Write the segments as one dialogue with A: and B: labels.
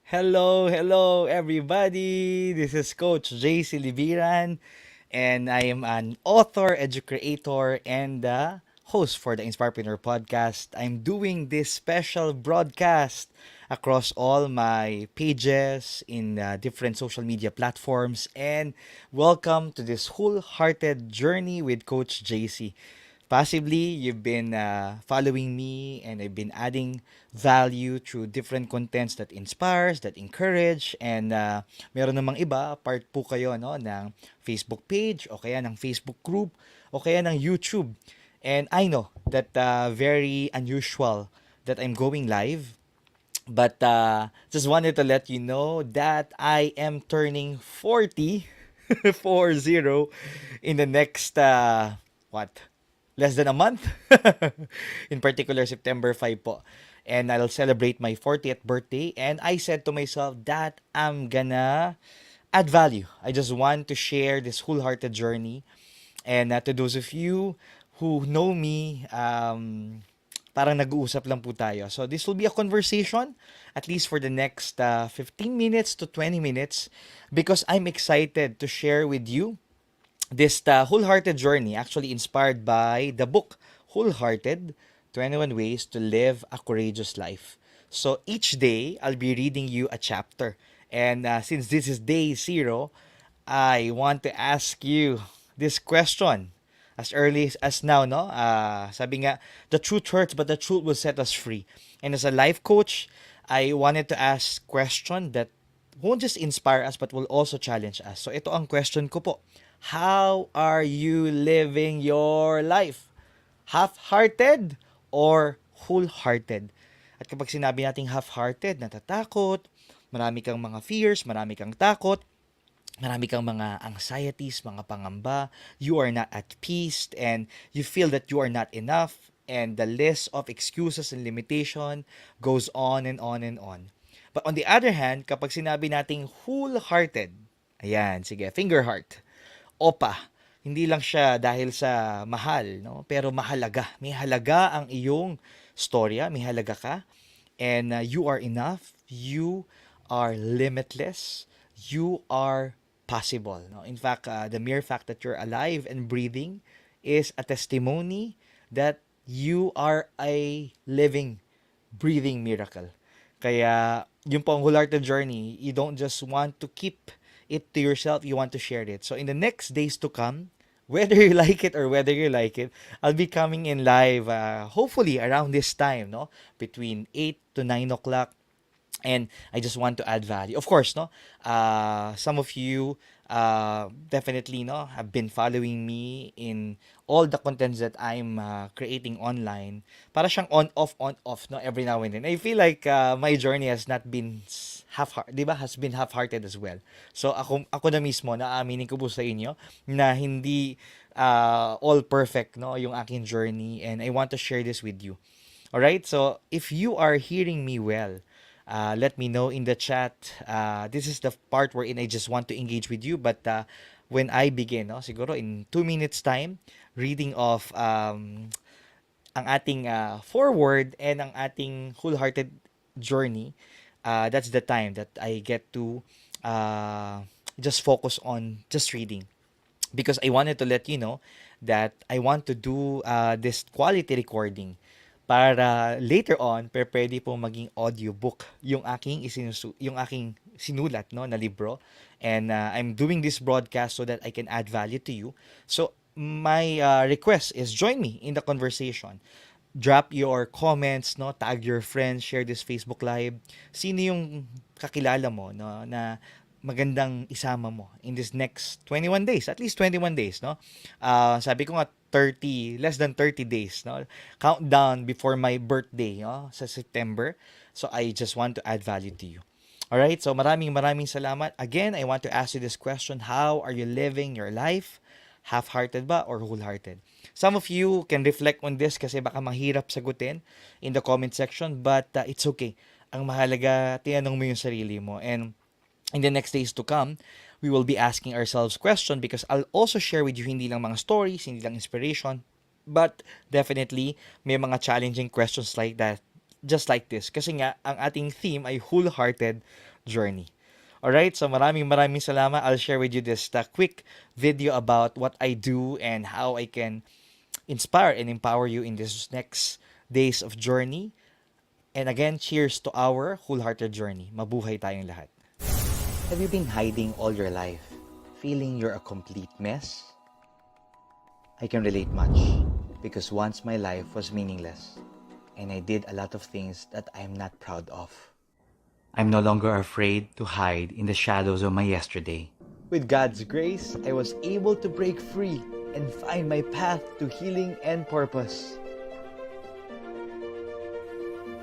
A: Hello everybody. This is Coach JC Libiran and I am an author, EduCreator, and the host for the InspirePreneur podcast. I'm doing this special broadcast across all my pages in different social media platforms and welcome to this wholehearted journey with Coach JC. Possibly, you've been following me and I've been adding value through different contents that inspires, that encourage, and meron namang iba, part po kayo no, ng Facebook page o kaya ng Facebook group o kaya ng YouTube. And I know that very unusual that I'm going live, but just wanted to let you know that I am turning 40, 40, in the next, what, less than a month? In particular, September 5 po. And I'll celebrate my 40th birthday. And I said to myself that I'm gonna add value. I just want to share this wholehearted journey. And to those of you who know me, parang nag-uusap lang po tayo. So this will be a conversation, at least for the next 15 minutes to 20 minutes, because I'm excited to share with you this wholehearted journey, actually inspired by the book Wholehearted 21 Ways to Live a Courageous Life. So each day, I'll be reading you a chapter. And since this is day zero, I want to ask you this question as early as now, no? Sabi nga, the truth hurts, but the truth will set us free. And as a life coach, I wanted to ask question that won't just inspire us, but will also challenge us. So ito ang question ko po. How are you living your life? Half-hearted or wholehearted? At kapag sinabi nating half-hearted, natatakot, marami kang mga fears, marami kang takot, marami kang mga anxieties, mga pangamba, you are not at peace, and you feel that you are not enough, and the list of excuses and limitation goes on and on and on. But on the other hand, kapag sinabi nating wholehearted, ayan, sige, finger heart, opa, hindi lang siya dahil sa mahal, no? Pero mahalaga. May halaga ang iyong storya, may halaga ka, and you are enough, you are limitless, you are possible. No? In fact, the mere fact that you're alive and breathing is a testimony that you are a living, breathing miracle. Kaya, yung pong wholehearted journey, you don't just want to keep it to yourself, you want to share it. So in the next days to come, whether you like it or whether you like it, I'll be coming in live, hopefully around this time, no? Between 8 to 9 o'clock, and I just want to add value. Of course, no, some of you definitely no have been following me in all the contents that I'm creating online. Para siyang on off no every now and then. I feel like my journey has not been half heart, 'di ba? Has been half-hearted as well. So ako na mismo na aaminin ko po sa inyo na hindi all perfect no yung aking journey, and I want to share this with you. All right? So if you are hearing me well, let me know in the chat. This is the part wherein I just want to engage with you. But when I begin, no, siguro in 2 minutes time, reading of ang ating forward and ang ating wholehearted journey, that's the time that I get to uh, just focus on just reading. Because I wanted to let you know that I want to do this quality recording para later on pwede pong maging audiobook yung aking sinulat no na libro, and I'm doing this broadcast so that I can add value to you. So my request is join me in the conversation. Drop your comments, no, tag your friends, share this Facebook live. Sino yung kakilala mo no na magandang isama mo in this next 21 days, at least 21 days, no? Sabi ko nga 30, less than 30 days, no? Countdown before my birthday, no? Sa September. So I just want to add value to you. All right? So maraming salamat. Again, I want to ask you this question: how are you living your life? Half-hearted ba or wholehearted? Some of you can reflect on this kasi baka mahirap sagutin in the comment section, but it's okay. Ang mahalaga, tinanong mo yung sarili mo. And in the next days to come, we will be asking ourselves question, because I'll also share with you hindi lang mga stories, hindi lang inspiration, but definitely may mga challenging questions like that just like this. Kasi nga, ang ating theme ay wholehearted journey. Alright, so maraming salamat. I'll share with you this quick video about what I do and how I can inspire and empower you in this next days of journey. And again, cheers to our wholehearted journey. Mabuhay tayong lahat. Have you been hiding all your life, feeling you're a complete mess? I can relate much because once my life was meaningless and I did a lot of things that I'm not proud of. I'm no longer afraid to hide in the shadows of my yesterday. With God's grace, I was able to break free and find my path to healing and purpose.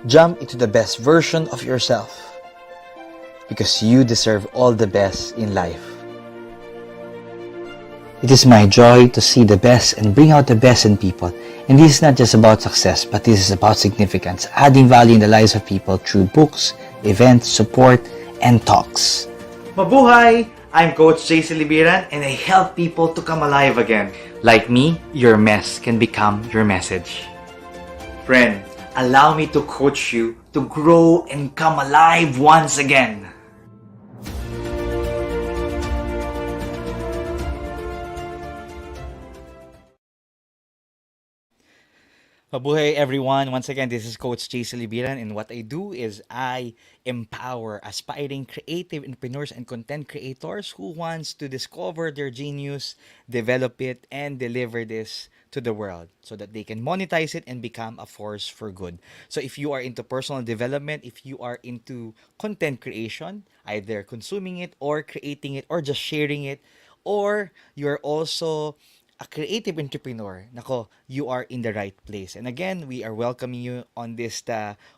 A: Jump into the best version of yourself because you deserve all the best in life. It is my joy to see the best and bring out the best in people. And this is not just about success, but this is about significance, adding value in the lives of people through books, events, support, and talks. Mabuhay! I'm Coach JC Libiran and I help people to come alive again. Like me, your mess can become your message. Friend, allow me to coach you to grow and come alive once again. Mabuhay everyone! Once again, this is Coach JC Libiran and what I do is I empower aspiring creative entrepreneurs and content creators who wants to discover their genius, develop it, and deliver this to the world so that they can monetize it and become a force for good. So if you are into personal development, if you are into content creation, either consuming it or creating it or just sharing it, or you're also a creative entrepreneur, nako, you are in the right place. And again, we are welcoming you on this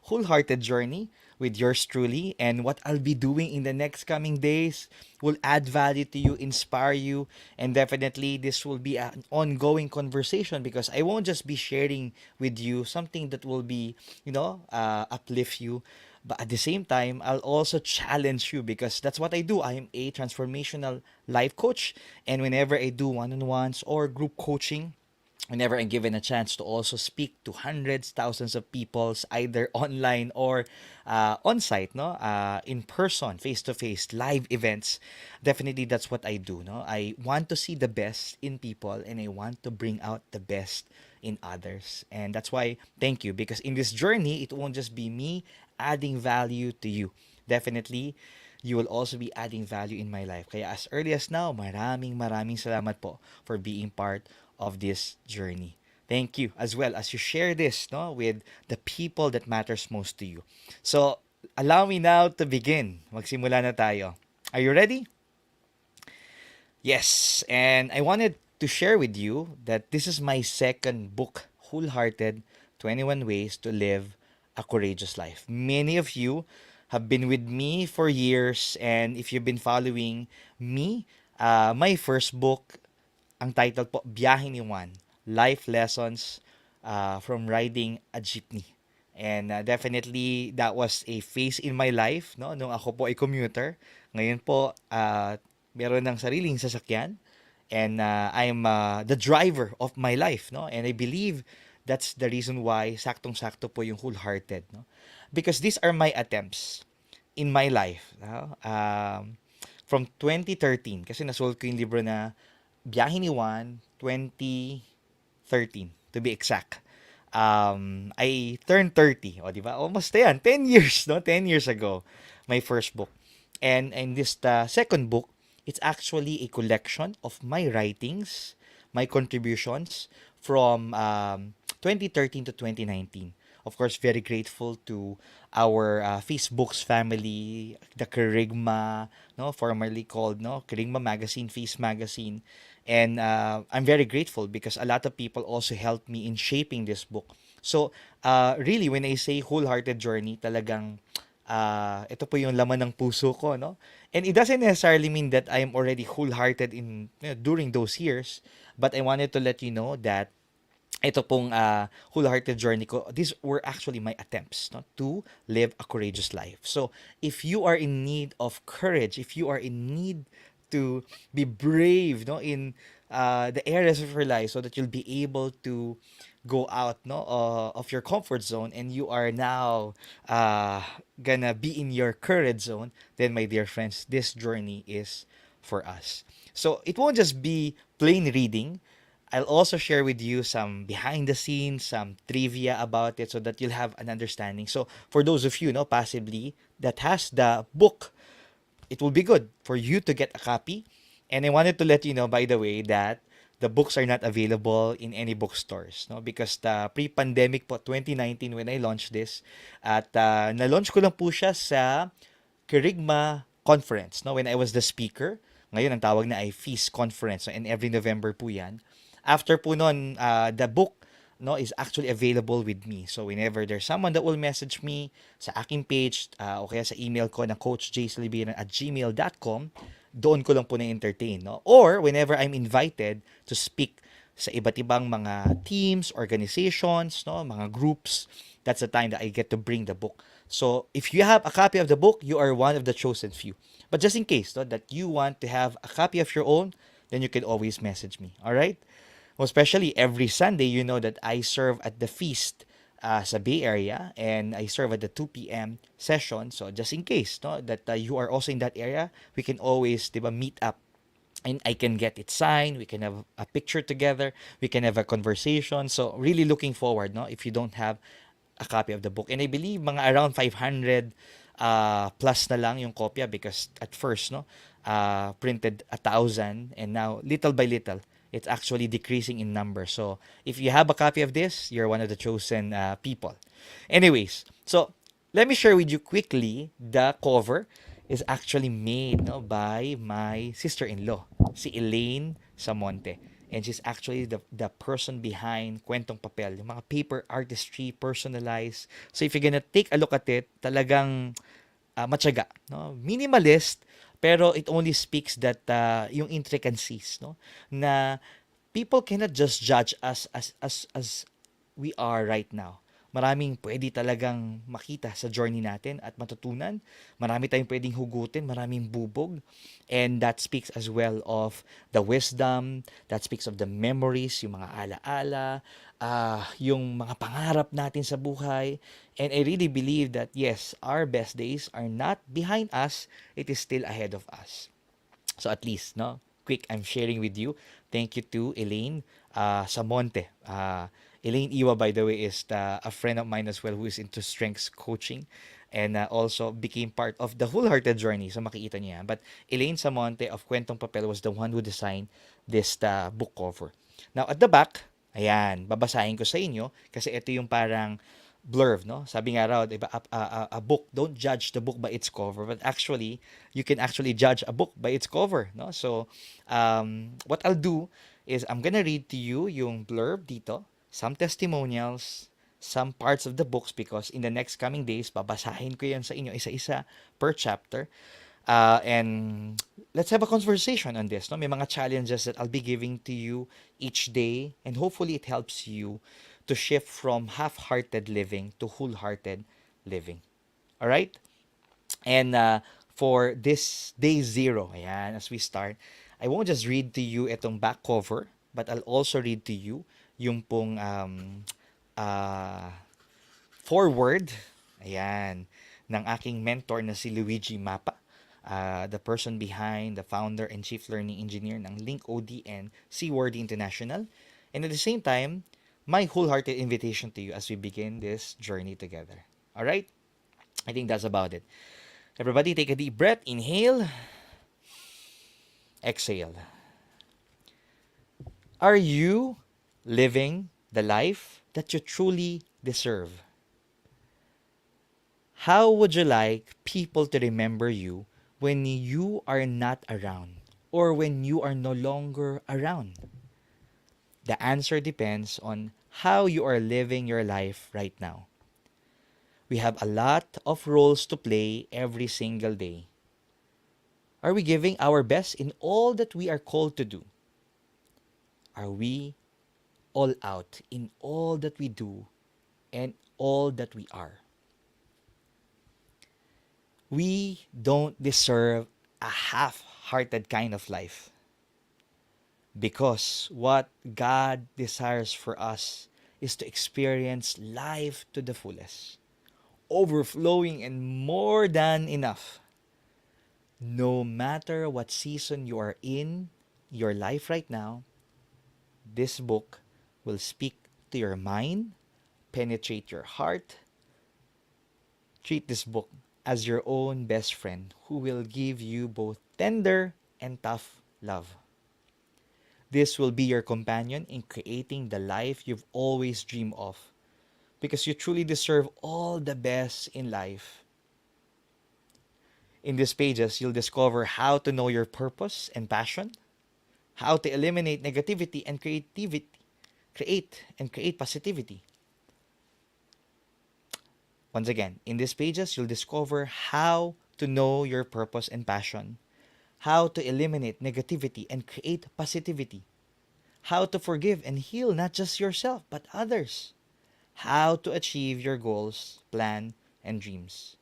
A: wholehearted journey with yours truly. And what I'll be doing in the next coming days will add value to you, inspire you, and definitely this will be an ongoing conversation because I won't just be sharing with you something that will be, uplift you. But at the same time, I'll also challenge you because that's what I do. I am a transformational life coach. And whenever I do one on ones or group coaching, whenever I'm given a chance to also speak to hundreds, thousands of people, either online or on site, no, in person, face to face, live events, definitely that's what I do. No, I want to see the best in people and I want to bring out the best in others, and that's why thank you because in this journey, it won't just be me adding value to you. Definitely, you will also be adding value in my life. Kaya as early as now, maraming salamat po for being part of this journey. Thank you as well as you share this no with the people that matters most to you. So, allow me now to begin. Magsimula na tayo. Are you ready? Yes, and I wanted to share with you that this is my second book, Wholehearted 21 Ways to Live a Courageous Life. Many of you have been with me for years, and if you've been following me, my first book, ang title po, Biyahe ni Juan, Life Lessons from Riding a Jeepney. And definitely, that was a phase in my life, no? Nung ako po ay commuter. Ngayon po, meron ng sariling sasakyan. And I'm the driver of my life, no? And I believe that's the reason why saktong-sakto po yung wholehearted, no? Because these are my attempts in my life, no? From 2013, kasi nasold ko yung libro na Biyahe ni Juan 2013, to be exact. I turned 30, o di ba? Almost yan, 10 years, no? 10 years ago, my first book. And in this second book, it's actually a collection of my writings, my contributions from 2013 to 2019. Of course, very grateful to our Facebook's family, the Kerygma, no, formerly called no Kerygma Magazine, Face Magazine, and I'm very grateful because a lot of people also helped me in shaping this book. So, really, when I say wholehearted journey, talagang ito po yung laman ng puso ko, no? And it doesn't necessarily mean that I am already wholehearted in during those years, but I wanted to let you know that ito pong wholehearted journey ko, these were actually my attempts no, to live a courageous life. So, if you are in need of courage, if you are in need to be brave no, in the areas of your life so that you'll be able to go out, no, of your comfort zone, and you are now uh, gonna be in your current zone, then my dear friends, this journey is for us. So it won't just be plain reading. I'll also share with you some behind the scenes, some trivia about it so that you'll have an understanding. So for those of you, no, possibly that has the book, it will be good for you to get a copy. And I wanted to let you know, by the way, that the books are not available in any bookstores, no? Because the pre-pandemic po, 2019, when I launched this, at na-launch ko lang po siya sa Kerygma Conference, no? When I was the speaker. Ngayon, ang tawag na ay Feast Conference, no? And every November po yan. After po nun, the book, no, is actually available with me. So whenever there's someone that will message me sa aking page, o kaya sa email ko na coachjclibiran@gmail.com, doon ko lang po na-entertain, no? Or whenever I'm invited to speak sa iba't ibang mga teams, organizations, no, mga groups, that's the time that I get to bring the book. So if you have a copy of the book, you are one of the chosen few. But just in case, no, that you want to have a copy of your own, then you can always message me. All right? Well, especially every Sunday, you know that I serve at the feast sa Bay Area, and I serve at the 2 p.m. session. So just in case, no, that you are also in that area, we can always, diba, meet up, and I can get it signed. We can have a picture together. We can have a conversation. So really looking forward, no, if you don't have a copy of the book. And I believe mga around 500 plus na lang yung kopya, because at first, no, printed 1,000, and now little by little it's actually decreasing in number. So if you have a copy of this, you're one of the chosen people. Anyways, so let me share with you quickly. The cover is actually made, no, by my sister-in-law, si Elaine Samonte. And she's actually the person behind Kwentong Papel, yung mga paper artistry, personalized. So if you're gonna take a look at it, talagang matyaga, no? Minimalist, pero it only speaks that yung intricacies, no, na people cannot just judge us as we are right now. Maraming pwede talagang makita sa journey natin at matutunan. Marami tayong pwedeng hugutin, maraming bubog. And that speaks as well of the wisdom, that speaks of the memories, yung mga alaala, yung mga pangarap natin sa buhay. And I really believe that yes, our best days are not behind us, it is still ahead of us. So at least, no, quick, I'm sharing with you. Thank you to Elaine Samonte. Elaine Iwa, by the way, is a friend of mine as well who is into strengths coaching, and also became part of the WHOLEHEARTED Journey. So makikita niya. But Elaine Samonte of Kwentong Papel was the one who designed this book cover. Now, at the back, ayan, babasahin ko sa inyo kasi ito yung parang blurb, no? Sabi nga raw, diba, a book, don't judge the book by its cover, but actually, you can actually judge a book by its cover, no? So, what I'll do is I'm gonna read to you yung blurb dito, some testimonials, some parts of the books, because in the next coming days, babasahin ko yan sa inyo isa-isa per chapter. And let's have a conversation on this. No? May mga challenges that I'll be giving to you each day, and hopefully it helps you to shift from half-hearted living to wholehearted living. All right? And for this day zero, ayan, as we start, I won't just read to you itong back cover, but I'll also read to you yung pong forward, ayan, ng aking mentor na si Luigi Mapa, the person behind, the founder and chief learning engineer ng Link OD and Seaworthy International. And at the same time, my wholehearted invitation to you as we begin this journey together. All right? I think that's about it. Everybody, take a deep breath. Inhale. Exhale. Are you living the life that you truly deserve? How would you like people to remember you when you are not around, or when you are no longer around? The answer depends on how you are living your life right now. We have a lot of roles to play every single day. Are we giving our best in all that we are called to do? Are we all out in all that we do and all that we are? We don't deserve a half-hearted kind of life, because what God desires for us is to experience life to the fullest, overflowing and more than enough. No matter what season you are in your life right now, this book will speak to your mind, penetrate your heart. Treat this book as your own best friend who will give you both tender and tough love. This will be your companion in creating the life you've always dreamed of, because you truly deserve all the best in life. In these pages, you'll discover how to know your purpose and passion, how to eliminate negativity and create positivity. Once again, in these pages, you'll discover how to know your purpose and passion, how to eliminate negativity and create positivity, how to forgive and heal not just yourself but others, how to achieve your goals, plan, and dreams,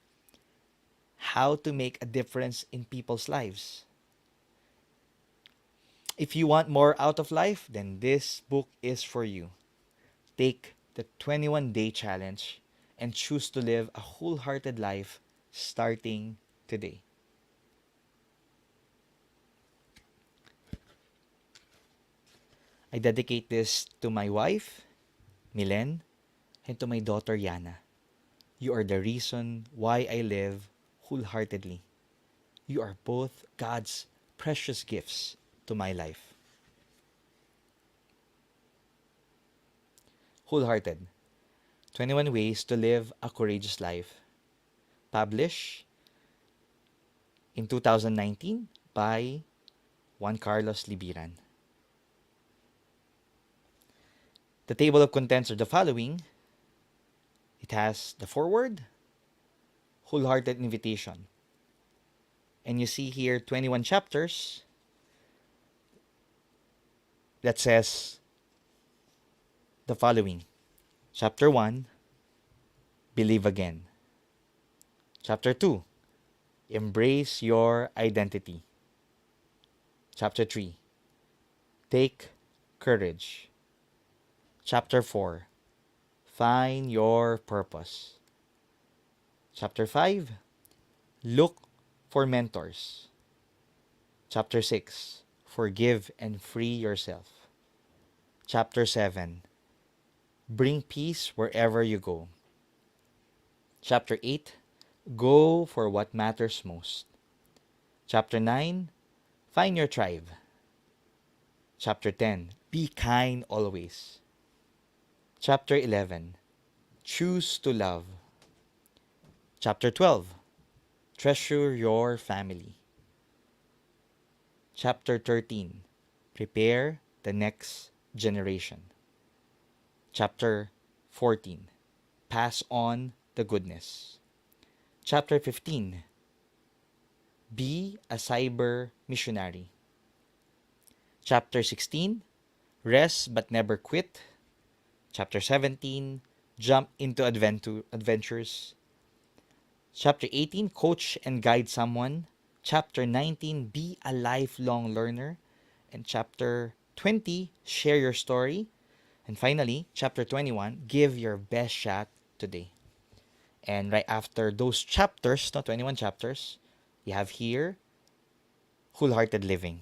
A: how to make a difference in people's lives. If you want more out of life, then this book is for you. Take the 21-day challenge and choose to live a wholehearted life starting today. I dedicate this to my wife, Milen, and to my daughter, Yana. You are the reason why I live wholeheartedly. You are both God's precious gifts to my life. Wholehearted, 21 Ways to Live a Courageous Life. Published in 2019 by Juan Carlos Libiran. The table of contents are the following. It has the foreword, wholehearted invitation. And you see here 21 chapters that says the following. Chapter 1, Believe Again. Chapter 2, Embrace Your Identity. Chapter 3, Take Courage. Chapter 4, Find Your Purpose. Chapter 5, Look for Mentors. Chapter 6, Forgive and Free Yourself. Chapter 7, Bring Peace Wherever You Go. Chapter 8, Go for What Matters Most. Chapter 9, Find Your Tribe. Chapter 10, Be Kind Always. Chapter 11, Choose to Love. Chapter 12, Treasure Your Family. Chapter 13, Prepare the Next Generation. Chapter 14, Pass on the Goodness. Chapter 15, Be a Cyber Missionary. Chapter 16, Rest but Never Quit. Chapter 17, Jump into Adventures. Chapter 18, Coach and Guide Someone. Chapter 19, Be a Lifelong Learner. And Chapter 20, Share Your Story. And finally, Chapter 21, Give Your Best Shot Today. And right after those chapters, 21 chapters, you have here Wholehearted Living.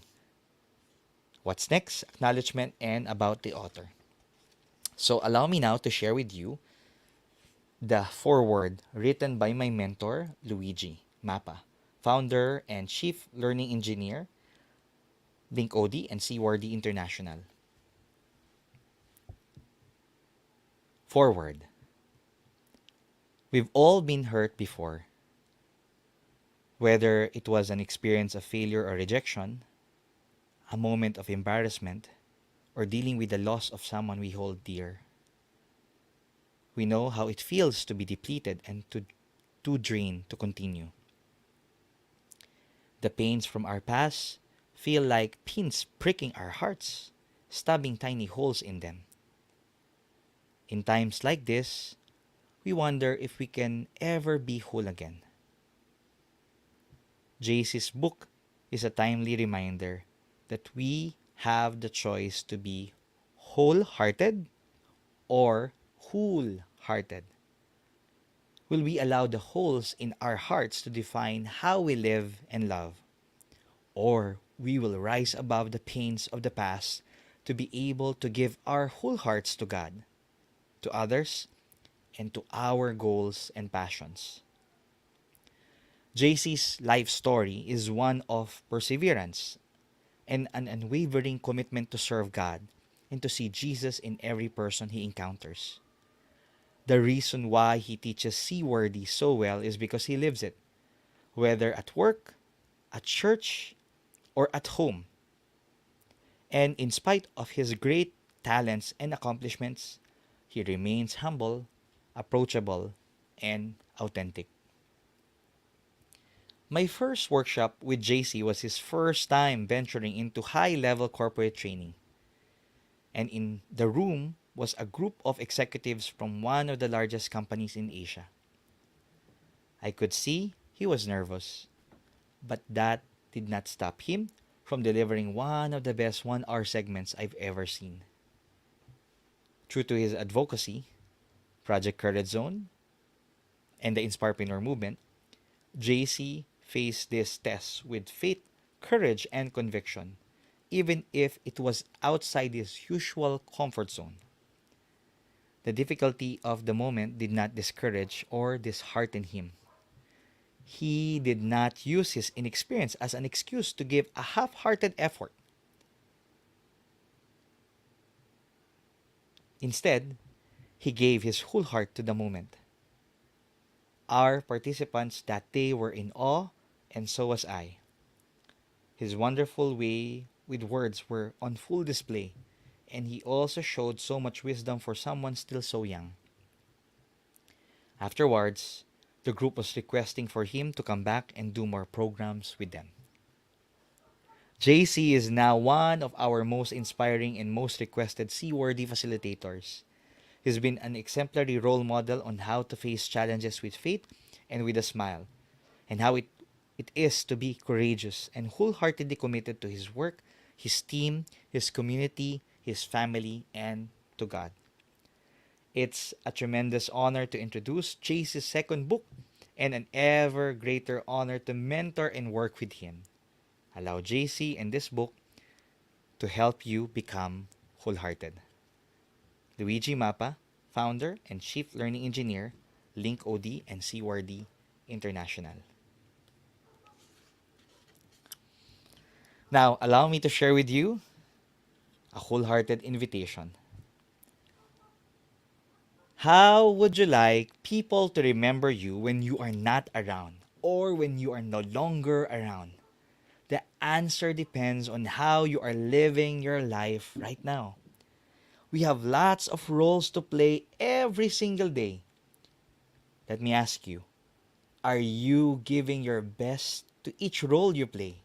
A: What's next? Acknowledgement and about the author. So allow me now to share with you the foreword written by my mentor, Luigi Mappa, founder and chief learning engineer, LinkOD and Seaworthy International. Forward. We've all been hurt before. Whether it was an experience of failure or rejection, a moment of embarrassment, or dealing with the loss of someone we hold dear. We know how it feels to be depleted and too drained to continue. The pains from our past feel like pins pricking our hearts, stabbing tiny holes in them. In times like this, we wonder if we can ever be whole again. JC's book is a timely reminder that we have the choice to be wholehearted or wholehearted? Will we allow the holes in our hearts to define how we live and love? Or we will rise above the pains of the past to be able to give our whole hearts to God, to others, and to our goals and passions. JC's life story is one of perseverance and an unwavering commitment to serve God and to see Jesus in every person he encounters. The reason why he teaches seaworthy so well is because he lives it, whether at work, at church, or at home. And in spite of his great talents and accomplishments, he remains humble, approachable, and authentic. My first workshop with JC was his first time venturing into high-level corporate training. And in the room was a group of executives from one of the largest companies in Asia. I could see he was nervous, but that did not stop him from delivering one of the best 1 hour segments I've ever seen. True to his advocacy, Project Courage Zone, and the InspirePreneur movement, JC faced this test with faith, courage, and conviction, even if it was outside his usual comfort zone. The difficulty of the moment did not discourage or dishearten him. He did not use his inexperience as an excuse to give a half-hearted effort. Instead, he gave his whole heart to the moment. Our participants that day were in awe, and so was I. His wonderful way with words were on full display, and he also showed so much wisdom for someone still so young. Afterwards, the group was requesting for him to come back and do more programs with them. JC is now one of our most inspiring and most requested seaworthy facilitators. He's been an exemplary role model on how to face challenges with faith and with a smile, and how it is to be courageous and wholeheartedly committed to his work, his team, his community, his family, and to God. It's a tremendous honor to introduce JC's second book and an ever greater honor to mentor and work with him. Allow JC and this book to help you become wholehearted. Luigi Mapa, founder and chief learning engineer, Link OD and Seaworthy International. Now, allow me to share with you a wholehearted invitation. How would you like people to remember you when you are not around or when you are no longer around? The answer depends on how you are living your life right now. We have lots of roles to play every single day. Let me ask you, are you giving your best to each role you play?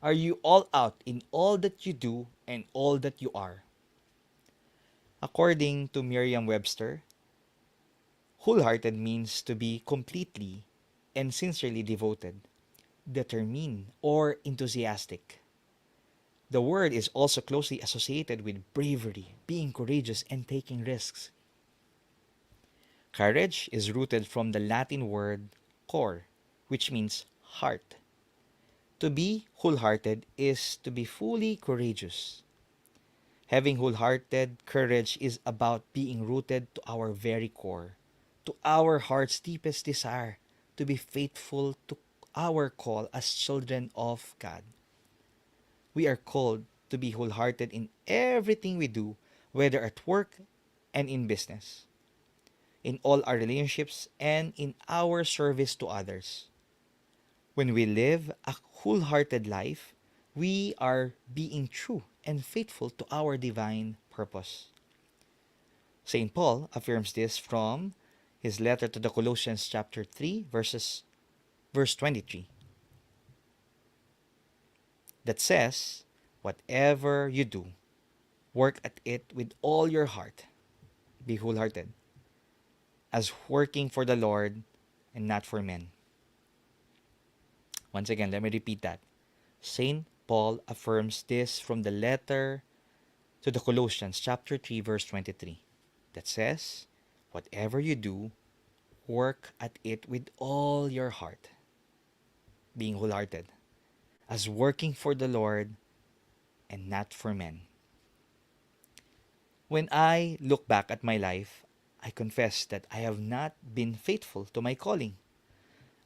A: Are you all out in all that you do and all that you are? According to Merriam-Webster, wholehearted means to be completely and sincerely devoted, determined, or enthusiastic. The word is also closely associated with bravery, being courageous, and taking risks. Courage is rooted from the Latin word cor, which means heart. To be wholehearted is to be fully courageous. Having wholehearted courage is about being rooted to our very core, to our heart's deepest desire to be faithful to our call as children of God. We are called to be wholehearted in everything we do, whether at work and in business, in all our relationships, and in our service to others. When we live a wholehearted life, we are being true and faithful to our divine purpose. St. Paul affirms this from his letter to the Colossians chapter 3 verse 23. That says, whatever you do, work at it with all your heart. Be wholehearted, as working for the Lord and not for men. Once again, let me repeat that. St. Paul affirms this from the letter to the Colossians chapter 3 verse 23. that says, whatever you do, work at it with all your heart, being wholehearted, as working for the Lord and not for men. When I look back at my life, I confess that I have not been faithful to my calling.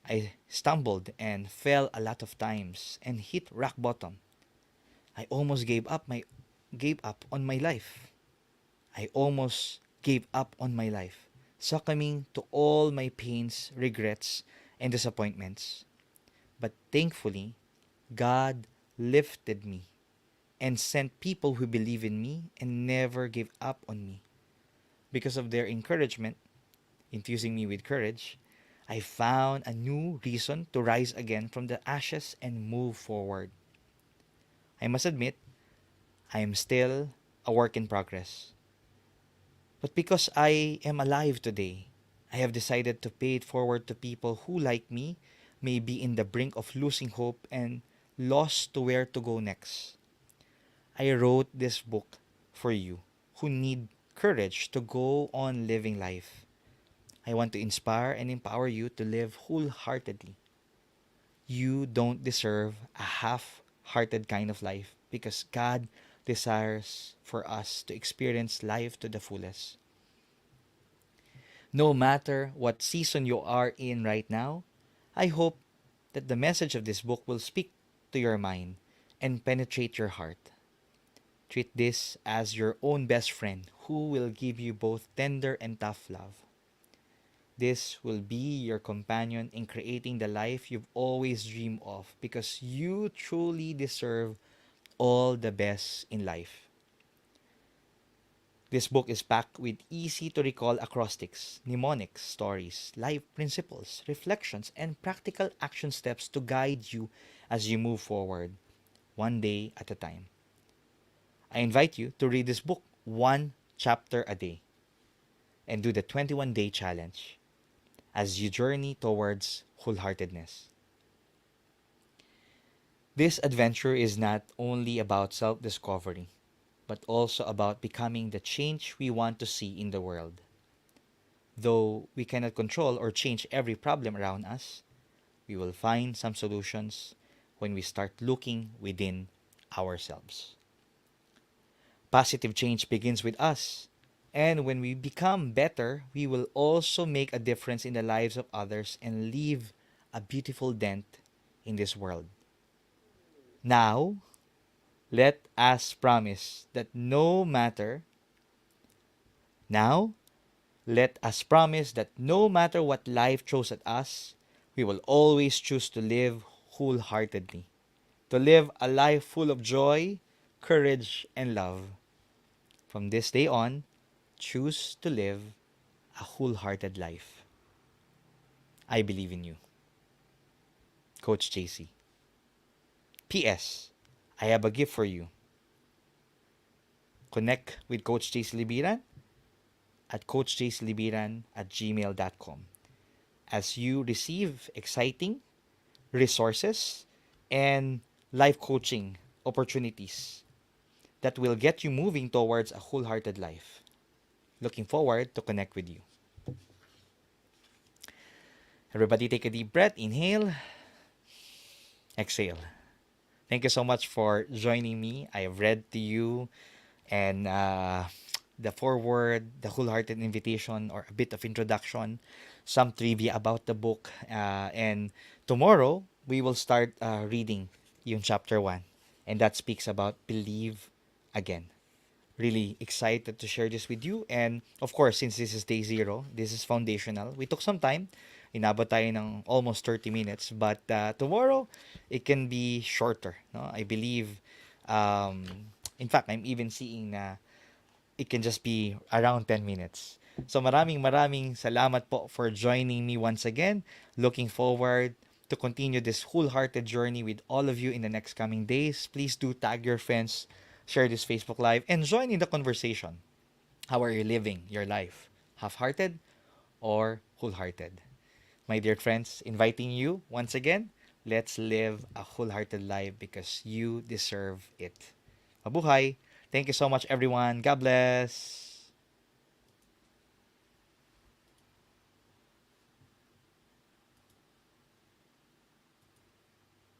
A: I stumbled and fell a lot of times and hit rock bottom. I almost gave up on my life. I almost gave up on my life, succumbing to all my pains, regrets, and disappointments. But thankfully, God lifted me and sent people who believe in me and never gave up on me. Because of their encouragement, infusing me with courage, I found a new reason to rise again from the ashes and move forward. I must admit, I am still a work in progress. But because I am alive today, I have decided to pay it forward to people who, like me, may be in the brink of losing hope and lost to where to go next. I wrote this book for you who need courage to go on living life. I want to inspire and empower you to live wholeheartedly. You don't deserve a half-hearted kind of life because God desires for us to experience life to the fullest. No matter what season you are in right now, I hope that the message of this book will speak to your mind and penetrate your heart. Treat this as your own best friend who will give you both tender and tough love. This will be your companion in creating the life you've always dreamed of because you truly deserve all the best in life. This book is packed with easy to recall acrostics, mnemonics, stories, life principles, reflections, and practical action steps to guide you as you move forward, one day at a time. I invite you to read this book one chapter a day and do the 21-day challenge as you journey towards wholeheartedness. This adventure is not only about self-discovery, but also about becoming the change we want to see in the world. Though we cannot control or change every problem around us, we will find some solutions when we start looking within ourselves. Positive change begins with us. And when we become better, we will also make a difference in the lives of others and leave a beautiful dent in this world. Now, let us promise that now, let us promise that no matter what life throws at us, we will always choose to live wholeheartedly, to live a life full of joy, courage, and love. From this day on, choose to live a wholehearted life. I believe in you. Coach JC. P.S. I have a gift for you. Connect with Coach JC Libiran at coachjclibiran@gmail.com as you receive exciting resources and life coaching opportunities that will get you moving towards a wholehearted life. Looking forward to connect with you. Everybody take a deep breath. Inhale. Exhale. Thank you so much for joining me. I have read to you and the foreword, the wholehearted invitation, or a bit of introduction, some trivia about the book. And tomorrow, we will start reading yung chapter 1. And that speaks about believe again. Really excited to share this with you. And of course, since this is day 0, this is foundational. We took some time. Inabot tayo ng almost 30 minutes. But tomorrow, it can be shorter. No? I believe, in fact, I'm even seeing na it can just be around 10 minutes. So maraming salamat po for joining me once again. Looking forward to continue this wholehearted journey with all of you in the next coming days. Please do tag your friends, share this Facebook Live, and join in the conversation. How are you living your life? Half-hearted or wholehearted? My dear friends, inviting you once again, let's live a wholehearted life because you deserve it. Mabuhay! Thank you so much, everyone. God bless!